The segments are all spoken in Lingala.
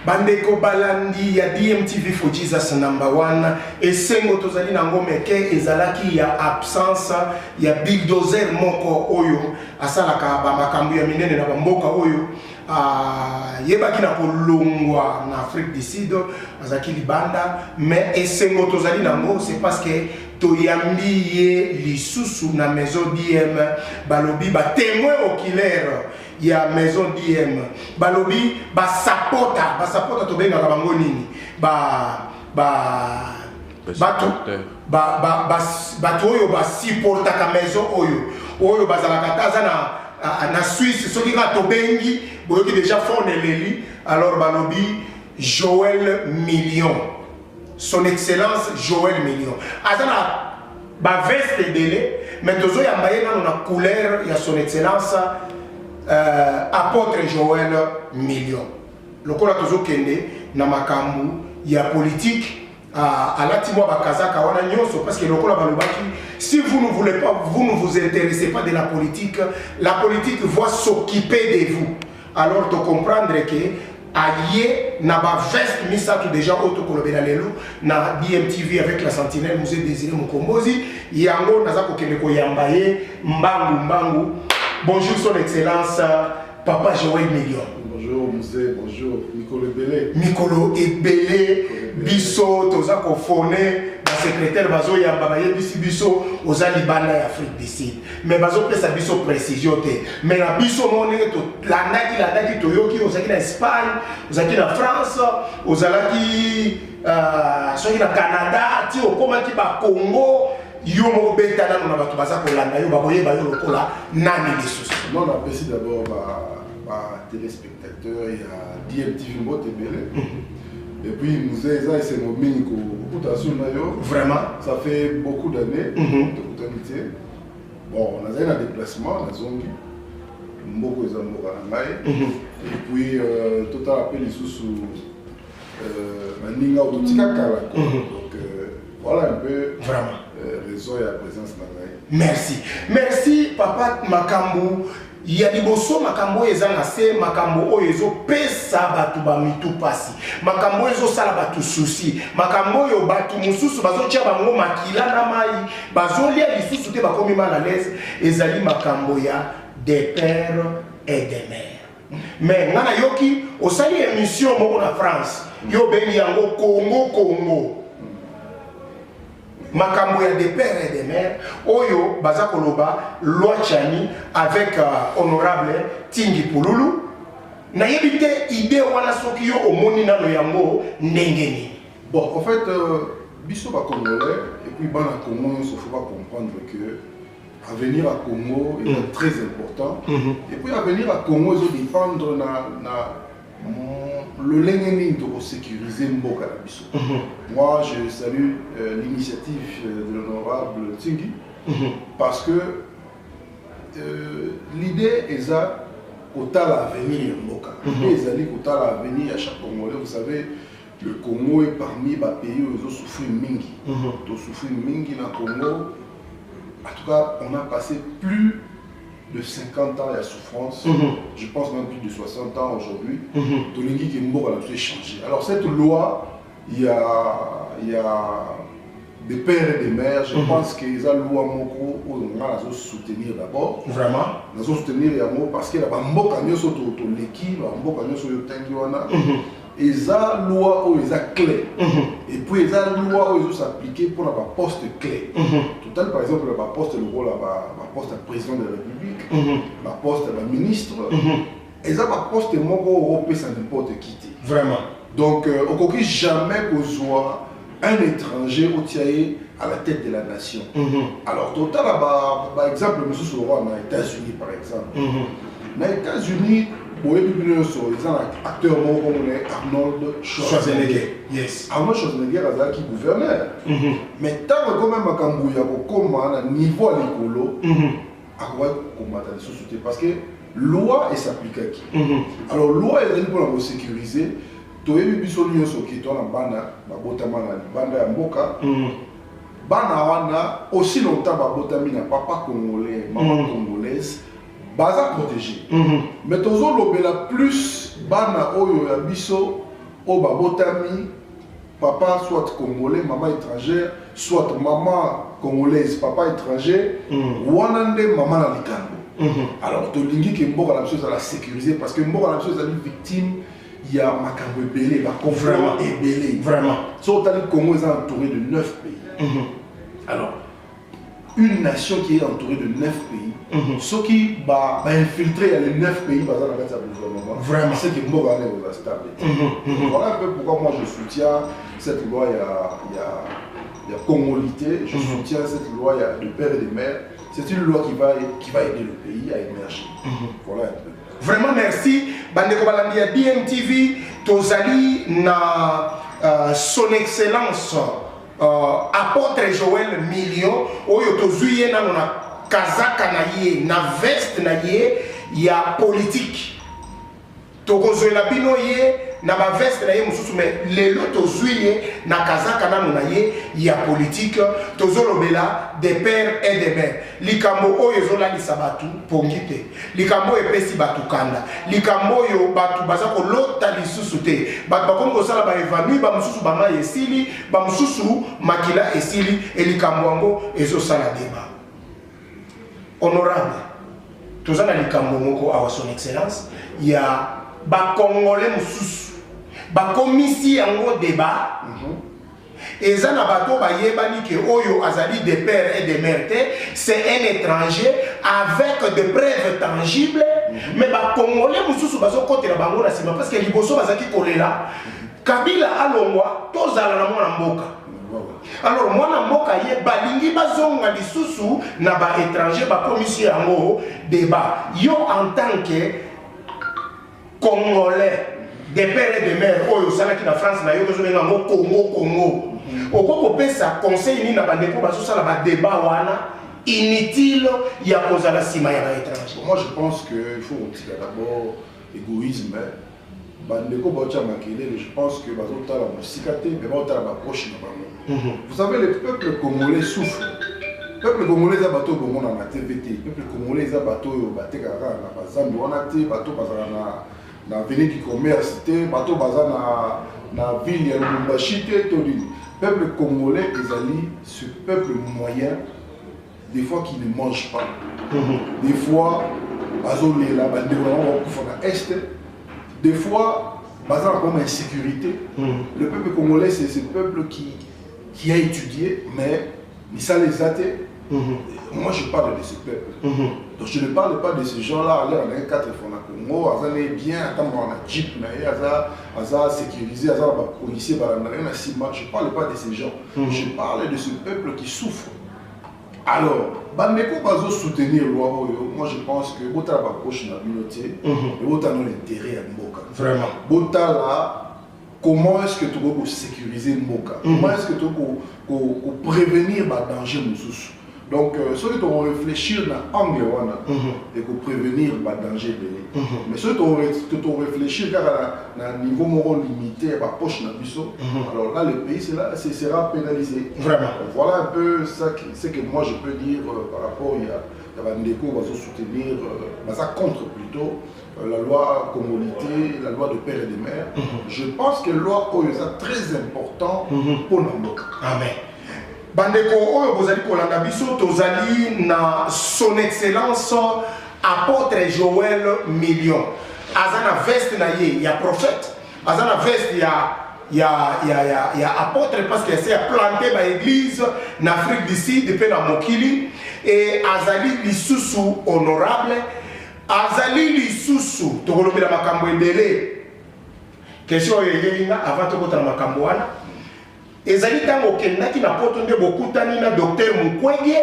Bandeko balandi ya DMTV for Jesus #1 et sengo tozali nango meke ezalaki ya absence ya bulldozer moko oyo asalaka ba makambo ya minene na bamboka oyo yebaki na kolongwa na Afrique du Sud azaki libanda mais esengo tozali nango c'est parce que toyambi ye lisusu na maison DM balobi ba témoin oculaire ya maison DM balobi ba sapota to benga bango nini bato oyo ba supporta ka maison oyo bazalaka taza na Suisse soki ka to bengi boyoki déjà fond eleli alors balobi Joël Million, son excellence Joël Million azana ba veste délai mais tozo ya mbaye na couleur ya son excellence apôtre Joël Million. Le kola tozo kende na makambu ya politique à la timwa bakazaka wana nyonso parce que le kola balobaki si vous ne voulez pas, vous ne vous intéressez pas de la politique va s'occuper de vous. Alors de comprendre que aïe na ba veste misatu déjà auto kolobela lelo na DMTV avec la sentinelle musée Désiré Mukombozi yango naza kokende ko yambaye mbangu. Bonjour son excellence Papa Joël Million. Bonjour Musée, bonjour Mikolo Ebele. Mikolo Ebele biso toza ko foné na secrétaire bazo yamba baye biso oza libanda ya Afrique du Sud. Mais bazo pesa biso précision te. Mais na biso monene to la daki toyoki ozaki na Espagne, ozaki na France, ozalaki soki na Canada, ti okomaki ba Congo. Yo mo beta na bato baza kolanda yo bakoyeba yo lokola nani lisusu. Non, on apprécie d'abord ma téléspectateur et à DMTV Mbote Ebele. Et puis nous c'est mon minico réputation nayo. Vraiment, ça fait beaucoup d'années de opportunité. Bon, on a un déplacement na zongi. Mboko ezamboka na ngai. Et puis total appel lisusu maninga ototika kala. Donc voilà un peu vraiment raison et la présence na ngai. Merci papa makambu ya liboso makambo ezanga se makambo oyo ezo pesa batu ba mitu pasi makambo ezo sala batu souci makambo oyo batu mususu bazo tia bango makila na mai bazo lia lisusu te bakomi mal à l'aise ezali makambo ya des pères et des mères. Mais ngana yoki osali émission moko na France yo bengi yango Congo makambo ya des pères et des mères oyo baza koloba loi chani avec honorable Tingi Pululu na yebite idée wana soki yo omoni na lo yango ndengeni. Bon, en fait biso ba congolais et puis bana Congo il faut pas comprendre que à venir à Congo est très important. Et puis à venir à Congo il faut dépendre na le lengeni de sécuriser Mboka la biso. Moi je salue l'initiative de l'honorable Tingi parce que l'idée est ça au l'avenir Mboka. L'idée est allée au l'avenir à chaque Congolais. Vous savez, le Congo est parmi les pays où ils ont souffert mingi. Ils ont souffert mingi dans le Congo. En tout cas, on a passé plus de 50 ans de souffrance, je pense même plus de 60 ans aujourd'hui, Tolingi Kimbo a tout changé. Alors cette loi, il y a des pères et des mères, je pense que les loi moko on va soutenir d'abord. Vraiment. Nous allons soutenir parce que la bamboka nyoso to leki, la bamboka nyoso yo tangi wana. Et ça loi où ils ont clé. Et puis ils ont loi où ils ont s'appliquer pour la poste clé. Total par exemple la poste le rôle la poste président de la République, la poste la ministre. Ils ont la poste moko européen sans n'importe qui. Vraiment. Donc au cas jamais qu'on soit un étranger au tiers à la tête de la nation. Alors total par exemple nous sommes aux États-Unis par exemple. Dans les États-Unis ils ont un acteur Arnold Schwarzenegger. Yes. Arnold Schwarzenegger est qui gouverneur. Mais tant que même Makambouya comme à niveau à l'écolo, à quoi combattre les sociétés parce que loi s'applique à qui. Alors loi est pour la sécuriser. Tu as vu que nous sommes qui sont en bana, banda mboka. Bana wana aussi longtemps babotamina papa congolais, maman congolaise. Baza protégé. Mais toujours l'obéla plus bana oyo ya biso au babotami, papa soit congolais, maman étrangère, soit maman congolaise, papa étranger, wanande maman na likambo. Alors, to lingi que mboka la chose à la sécuriser parce que mboka la chose à une victime, il y a makambo belé, ma conflit est belé. Vraiment. So, le Congo est entouré de 9 pays. Alors, une nation qui est entourée de 9 pays, ceux qui va infiltrer les 9 pays, dans la gouvernement, vraiment, c'est que Mboga est stable. Voilà un peu pourquoi moi je soutiens cette loi, il y a congolité, je soutiens cette loi de père et de mère. C'est une loi qui va aider le pays à émerger. Voilà un peu. Vraiment merci. Bandeko Balandi à DMTV, Tozali na son excellence. Apôtre Joël Million, oyo tozuye na na kazaka na ye, na veste na ye, ya politique. Tokozoe la bino ye, na ba veste na ye mususu mais lelo tozuye na kazaka na ye, ya politique. Tozolo bela des pères et des mères. Likambo oyo zola li sabatu pongite. Likambo epesi batu kanda. Likambo yo batu bazako lota lisusu te. Batu bakongo sala ba evanu ba mususu ba ma esili, ba mususu makila esili et likambo ango ezo sala débat. Honorable. Tozana likambo moko à son excellence, ya ba congolais mususu. Ba komisi ango débat. Et ça n'a pas tout bayebani que oyo azali des pères et des mères, c'est un étranger avec des preuves tangibles, mais ba congolais mususu bazo côté la bango na sima parce que liboso bazaki kolela Kabila alongwa tozala na mwana mboka. Alors mwana mboka ye balingi bazonga lisusu na ba étranger ba commission yango débat yo en tant que congolais des pères et des mères oyo salaki na France na yo kozobenga ngo Congo okoko pesa conseil ni na bandeko baso sala ba débat wana inutile ya kozala sima ya ba étranger. Moi je pense que il faut retirer d'abord égoïsme bandeko bacha makele je pense que baso tala mosikate mais ba tala ba proche na bango. Vous savez le peuple congolais souffre. Le peuple congolais a bateau bongo na TVT. Le peuple congolais a bateau bateka na bazambi wana te bateau bazala na avenue du commerce te bateau bazala na ville ya Lubumbashi te tolini. Peuple congolais ezali ce peuple moyen des fois qui ne mange pas. Des fois bazolela bandeko na kufa na est. Des fois bazala comme insécurité. Le peuple congolais c'est ce peuple qui a étudié mais ni ça les a été. Moi je parle de ce peuple. Donc je ne parle pas de ces gens-là, aller en 4 fois na Congo, ils allaient bien attendre en jeep, ils allaient sécuriser, ils allaient policier, je ne parle pas de ces gens. Je parle de ce peuple qui souffre. Alors, bandeko bazo soutenir loi, moi je pense que bota ba proche na communauté, et bota non l'intérêt à Mboka. Vraiment. Bota là, comment est-ce que tu peux sécuriser Mboka? Comment est-ce que tu peux prévenir le danger mususu? Donc, ceux qui vont réfléchir dans l'angle et pour prévenir le danger. Mais ceux qui vont réfléchir à un niveau moral limité, à la poche, alors là, le pays sera pénalisé. Vraiment. Voilà un peu ce que moi je peux dire par rapport à Bandeko, on va soutenir, ça contre plutôt la loi congolité, la loi de père et de mère. Je pense que la loi est très important pour nous. Amen. Bandeko oyo bozali kolanda biso tozali na son excellence apôtre Joël Million. Azana veste na ye ya prophète, azana veste ya apôtre parce que c'est planté ba église na Afrique du Sud depuis na mokili et azali lisusu honorable, azali lisusu tokolobela makambo ebele. Question yelinga avant tokota makambo wana. Ezali tango kendaki na poto nde bokutani na docteur Mukwege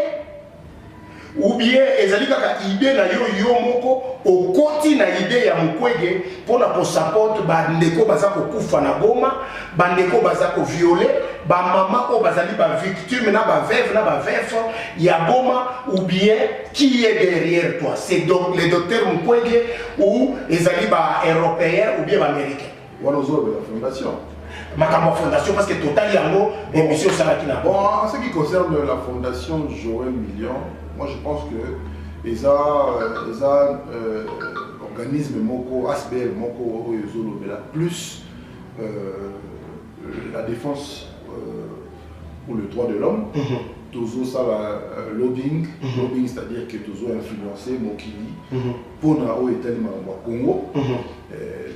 ou bien ezali kaka idée na yo moko okoti na idée ya Mukwege pona ko support bandeko baza ko kufa na Goma, bandeko baza ko violer, ba mama o bazali ba victime na ba veuve na ba veuf ya Goma ou bien qui est derrière toi? C'est donc le docteur Mukwege ou ezali ba européen ou bien ba américain? Voilà la fondation. Ma fondation parce que total yango émission Salakina. Bon, en ce qui concerne la fondation Joël Million, moi je pense que les organismes moko ASBL moko plus la défense pour le droit de l'homme. Tozo ça la lobbying, lobbying c'est-à-dire que Tozo influencé Mokili pour na au État-Unis Congo.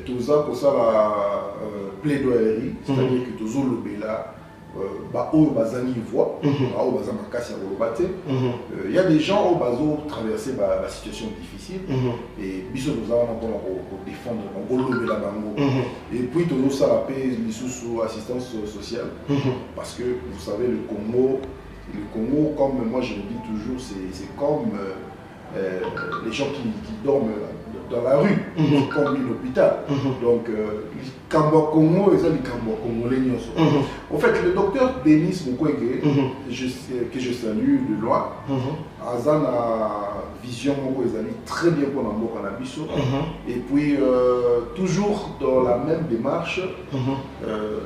Toza pour ça la plaidoirie, c'est-à-dire que Tozo lobela ba o bazani voix, ba o bazama kasi rolobate. Il y a des gens au bazo traverser la situation difficile et biso Toza on pour défendre on lobela bango. Et puis Tozo ça la paix sous assistance sociale parce que vous savez le Congo, comme moi je le dis toujours, c'est comme les gens qui dorment dans la rue, comme l'hôpital. Donc, Congo, et ça, les Congolais. En fait, le docteur Denis Mukwege, que je salue de loin, a une vision très bien pour l'Ambo Canabiso. Et puis, toujours dans la même démarche,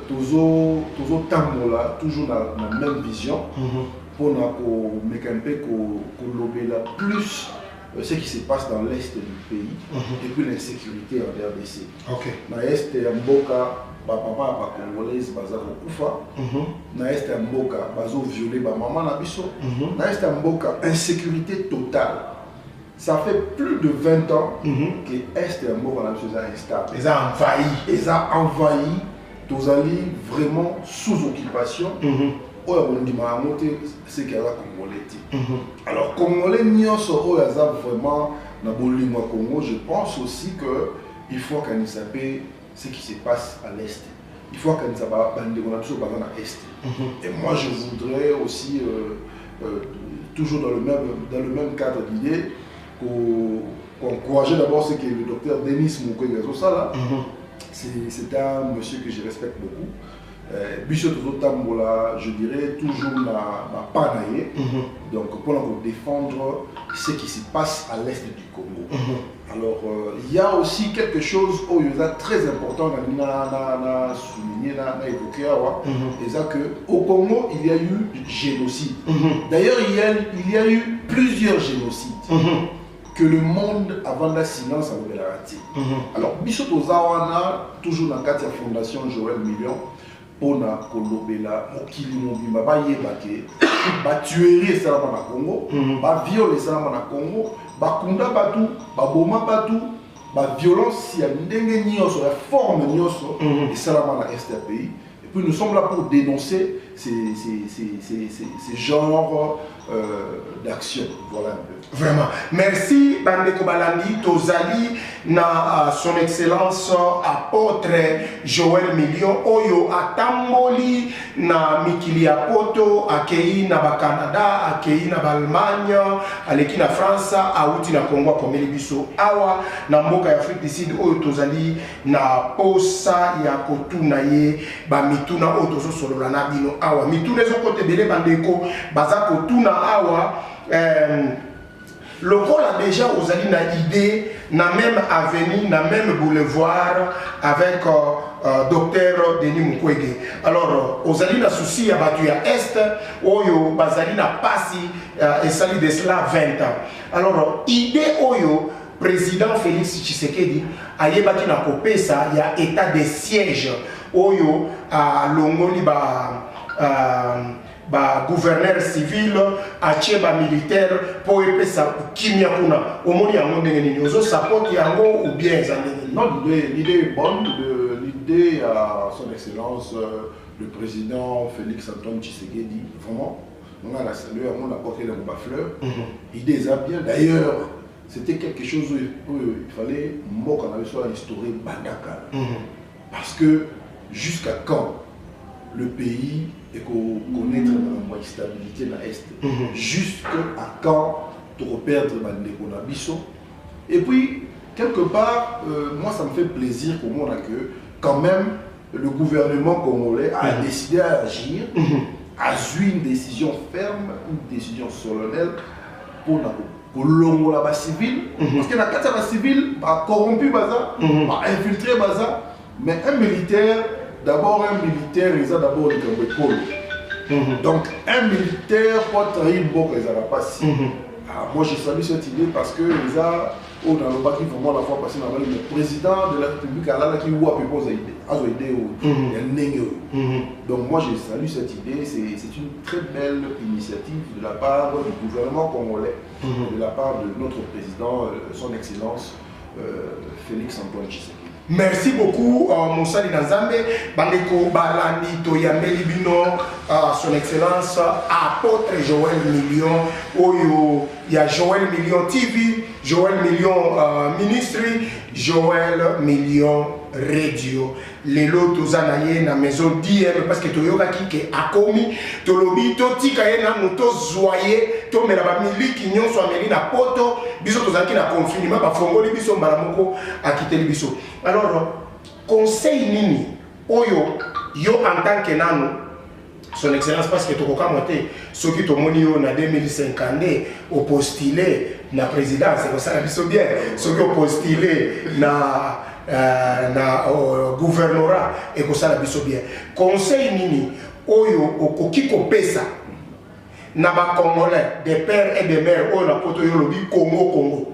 toujours Tambola, toujours dans la même vision, pour mettre un peu plus ce qui se passe dans l'est du pays et puis l'insécurité en RDC. Dans l'est, il y a Mboka, papa, congolaise, baza kufa. Dans l'est, il y a Mboka, bazo violé, maman nabiso. Dans l'est, il y a Mboka, insécurité totale. Ça fait plus de 20 ans que l'est et Mboka nabiso est instable. Ils ont envahi. Tous allés vraiment sous occupation. On dit c'est qu'il y a la Congolais. Alors, Congolais, vraiment dans le Congo, je pense aussi qu'il faut qu'on sache ce qui se passe à l'Est. Il faut qu'on sache ce qui se passe à l'Est. Et moi, je voudrais aussi, toujours dans le même cadre d'idée, encourager d'abord ce que le docteur Denis Mukwege c'est un monsieur que je respecte beaucoup. Bicho Tambola, je dirais toujours la panaye. Donc pour défendre ce qui se passe à l'est du Congo. Alors il y a aussi quelque chose où il est très important à souligner, à évoquer, c'est qu'au Congo il y a eu génocide. D'ailleurs il y a eu plusieurs génocides. Que le monde avant la silence a raté. Alors Bicho Tozawana, toujours dans la fondation Joël Million, pour na kolobela mokili mobimba bayebake batuerie esalama na Congo, baviole esalama na Congo, bakunda batu, baboma batu, baviolence ya ndenge nyonso, ya forme nyonso esalama na est du pays. Et puis nous sommes là pour dénoncer ces genres d'action. Voilà un peu. Vraiment. Merci Bandeko Balandi Tozali na son excellence apôtre Joël Million Oyo atamboli na mikili ya poto akei na ba Canada akei na ba Allemagne aleki na France auti na Congo komeli biso awa na mboka ya Afrique du Sud oyo tozali na posa ya kotuna ye ba mituna oyo tozo solola na bino awa mituna ezo kote bele bandeko baza kotuna awa le rôle a déjà aux alliés na idée, na même avenue, na même boulevard avec docteur Denis Mukwege. Alors, aux alliés na souci à battu à Est, Oyo, Bazali na passé et sali de cela 20 ans. Alors, idée Oyo, président Félix Tshisekedi, a yebaki na kopesa, il y a état de siège. Oyo, à Longoli, gouverneur civil, atie militaire pour epesa kimia kuna omoni yango ndenge nini ozo support yango ou bien non, l'idée est bonne, l'idée à son excellence le président Félix Antoine Tshisekedi, vraiment on a la salué, on a porté la fleur. L'idée est bien, d'ailleurs c'était quelque chose où il fallait qu'on avait soit instauré Bandaka parce que jusqu'à quand le pays et connaître la stabilité dans l'Est, jusqu'à quand tu reperdre Bandeko. Et puis, quelque part, moi ça me fait plaisir pour moi que quand même le gouvernement congolais a décidé à agir, a eu une décision ferme, une décision solennelle pour la civile, parce que la civile a corrompu, a infiltré, mais un militaire. D'abord, un militaire, il a d'abord le Cambécole. Donc, un militaire, pour trahir le Bok, il n'a pas si. Moi, je salue cette idée parce que on a le qui vraiment la fois passée dans le président de la République à la qui voit propose idée donc moi je salue cette idée, c'est une très belle initiative de la part du gouvernement congolais, de la part de notre président, son excellence Félix Antoine Tshisekedi. Merci beaucoup, Moussali Nanzambe, Bandeko Balandi Toyambeli Bino, son excellence, apôtre Joël Million, Oyo, il y a Joël Million TV, Joël Million Ministry, Joël Million Radio. Lelo tozanaye na maison DM parce que toyoka ki a commis tolobi to tika ye na moto zoyer to mela ba miliki nyonso ameli na poto biso tozaki na confinement ba fongoli biso mbala moko akiteli biso. Alors conseil nini oyo yo en tant que nanu son excellence parce que tokoka moté soki tomoni yo na 2050 au postulé na présidence c'est ça biso bien soki au postulé na gouvernorat et que ça la biso bien conseil nini oyo okoki kopesa na ba congolais des pères et des mères oyo na poto yo lobi Congo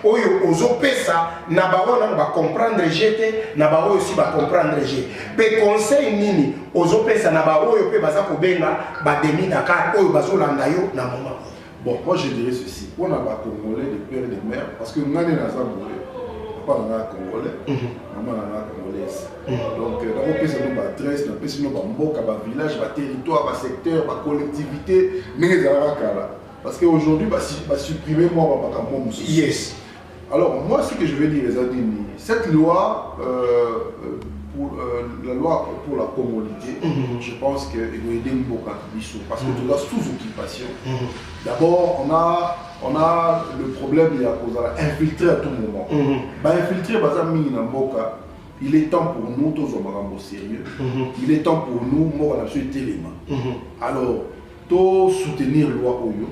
oyo ozo pesa na ba wana ba comprendre jeté na ba oyo aussi ba comprendre jeté pe conseil nini ozo pesa na ba oyo pe baza ko benga ba demi Dakar oyo bazo landa yo na moment. Bon, moi je dirais ceci, on a ba congolais des pères et des mères parce que ngane na za pas dans la congolais, maman dans la congolaise. Donc, dans le pays, nous avons adresse, dans le pays, nous avons village, territoire, secteur, collectivité, mais parce qu'aujourd'hui, va supprimer moi, yes. Alors, moi, ce que je veux dire, les amis, cette loi, la loi pour la communauté, je pense qu'il va aider beaucoup parce que tu as sous-occupation. D'abord, on a le problème il y a infiltré à tout moment. Infiltrer, il est temps pour nous, tous au sérieux. Il est temps pour nous, moi, on a suivi l'élément. Alors, tout soutenir la loi Oyo,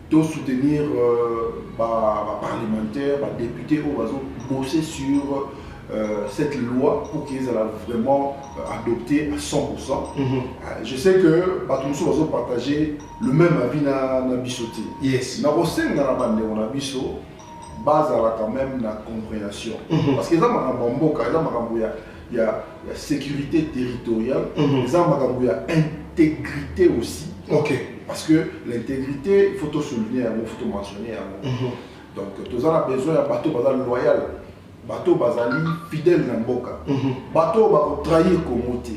tout soutenir les parlementaires, les députés, on va bosser sur cette loi pour qu'ils aient vraiment adopté à 100%. Je sais que tout le monde va partager le même avis dans la bisoté. Yes. Dans la bande, on a biso, base à quand même la compréhension. Parce que il y a sécurité territoriale, il y a intégrité aussi. Parce que l'intégrité, il faut tout souligner, il faut tout mentionner. Donc, tout ça a besoin d'un bateau loyal. Bateau bazali fidèle na mboka bateau ba trahir communauté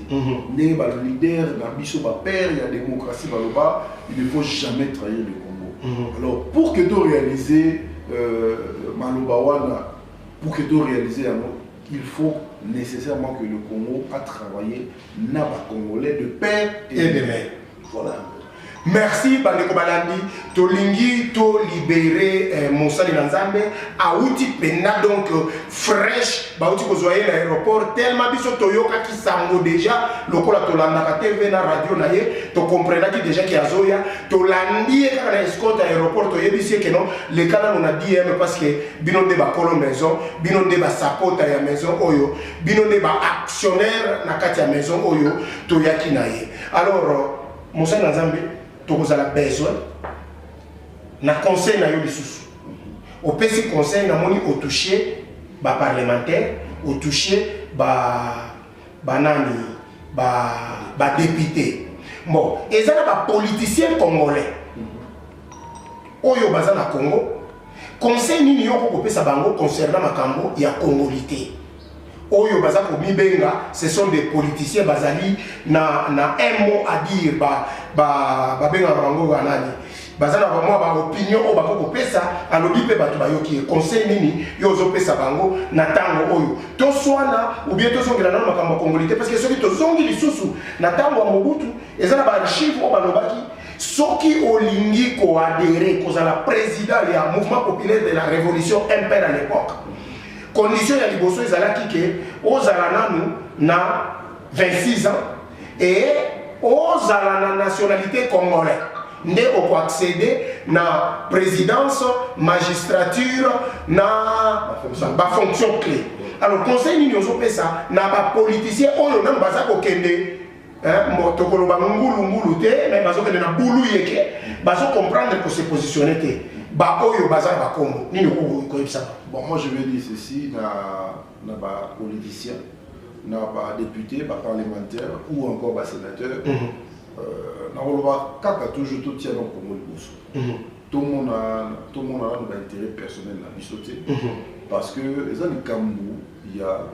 né ba leader na biso ba père il y a démocratie baloba il ne faut jamais trahir le Congo. Alors pour que tu réaliser maloba wana pour que tu réaliser il faut nécessairement que le Congo a travaillé na ba congolais de père et de mère. Voilà. Merci Bandeko Balandi, tolingi to libérer Moussali Nanzambe, aouti pena donc fraîche, baouti kozoye l'aéroport tellement biso toyoka ki sango déjà, lokola tolanda ka TV na radio na ye, to comprena ki déjà ki azoya, tolandi e kana escorte aéroport to yebisi ke non, le kana on a DM parce que bino de ba kolo maison, bino de ba sapota ya maison oyo, bino de ba actionnaire na kati ya maison oyo to yaki na ye. Alors Moussali Nanzambe tu as besoin na conseil na yo lisusu au petit conseil na moni au toucher ba parlementaire au toucher ba député bon et ça ba politicien congolais oyo baza na Congo conseil nini yo ko pesa bango concernant makambo ya congolité oyo baza ko mibenga ce sont des politiciens bazali na un mot à dire benga bango banani baza na ba opinion o bako pesa alobi pe batu bayoki conseil nini yo zo pesa bango na tango oyo to swana ou bien to zongela na makambo congolité parce que soki to zongi lisusu na tango ya Mobutu ezana ba archive o balobaki soki olingi ko adhérer ko la président ya mouvement populaire de la révolution impère à l'époque condition ya liboso ezalaki ke ozala nanu na 26 ans et ozala na nationalité congolaise nde oko accéder na présidence magistrature na ba fonction clé. Alors conseil nini ozo pesa na ba politicien oyo même baza ko kende motokolo ba ngulu te mais bazo kende na bulu yeke bazo comprendre que se positionner te ba oyo baza ba kombo nini ko yebisa. Bon, moi je vais dire ceci na ba politicien, na ba député, ba parlementaire ou encore ba sénateur. Na roloba kaka toujours tout tient dans Congo liboso. Tout le monde a un intérêt personnel na bisoté parce que les gens du Kambu, il y a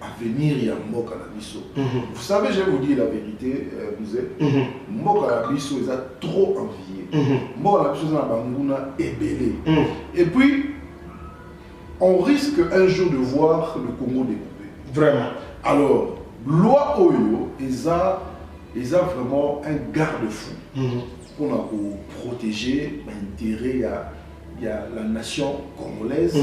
avenir, il y a Mboka na biso. Vous savez, je vais vous dire la vérité, vous êtes Mboka na biso, ils ont trop envié. Mboka na biso na banguna ebelé. Et puis on risque un jour de voir le Congo découpé. Vraiment. Alors, loi Oyo, ils ont vraiment un garde-fou pour protéger l'intérêt de la nation congolaise.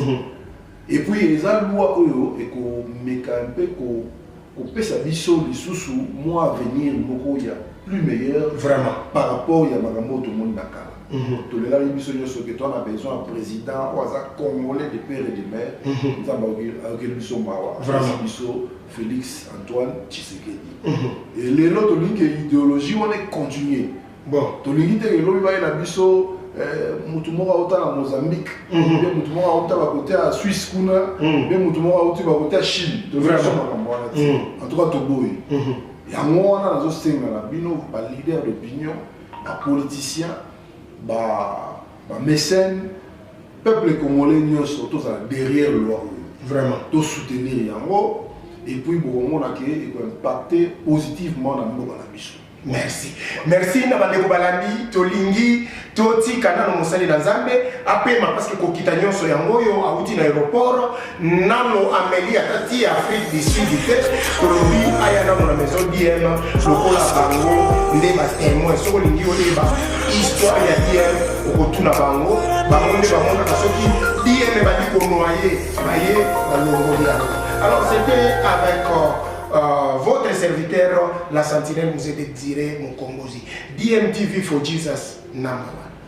Et puis, ils ont loi Oyo et qu'on met un peu qu'on peut s'avisser les sous mois à venir, il y a plus meilleur vraiment par rapport à Magambo tout le monde Dakar. Tout le monde a besoin d'un président ou un Congolais de père et de mère. Nous avons vraiment Félix Antoine Tshisekedi. Et les autres idéologie on est continué. Bon, tout le monde a biso mutumora ota na Mozambique, bien mutumora ota ba côté à Suisse kuna, bien mutumora ota ba côté à Chine. En tout cas to boy. Ya mwana nazo senga na bino ba leader d'opinion, ba politicien, ba mécène, peuple congolais nyonso tous derrière loi. Vraiment, to soutenir yango. Et puis, bon, on a impacté positivement dans le monde. Merci. Merci, Nabandeko Balandi, Tolingi, Toti, Kanano Moussali Nazambe, Apema, parce que Kokitanyon Soyangoyo, Aouti l'aéroport, Nano Amélie, Atati, Afrique du Sud, Colombie, Ayana, dans la maison d'IM, Lokola Bango, Ndeba témoin, Solingi, Oleba, Histoire, Yadir, Okotuna Bango, Bango, Bango, Kasoki, IM, Badiko Noyer, Maye, Bango, alors c'était avec votre serviteur, la sentinelle Moussé de Tiré Mukongozi. DMTV for Jesus, number 1.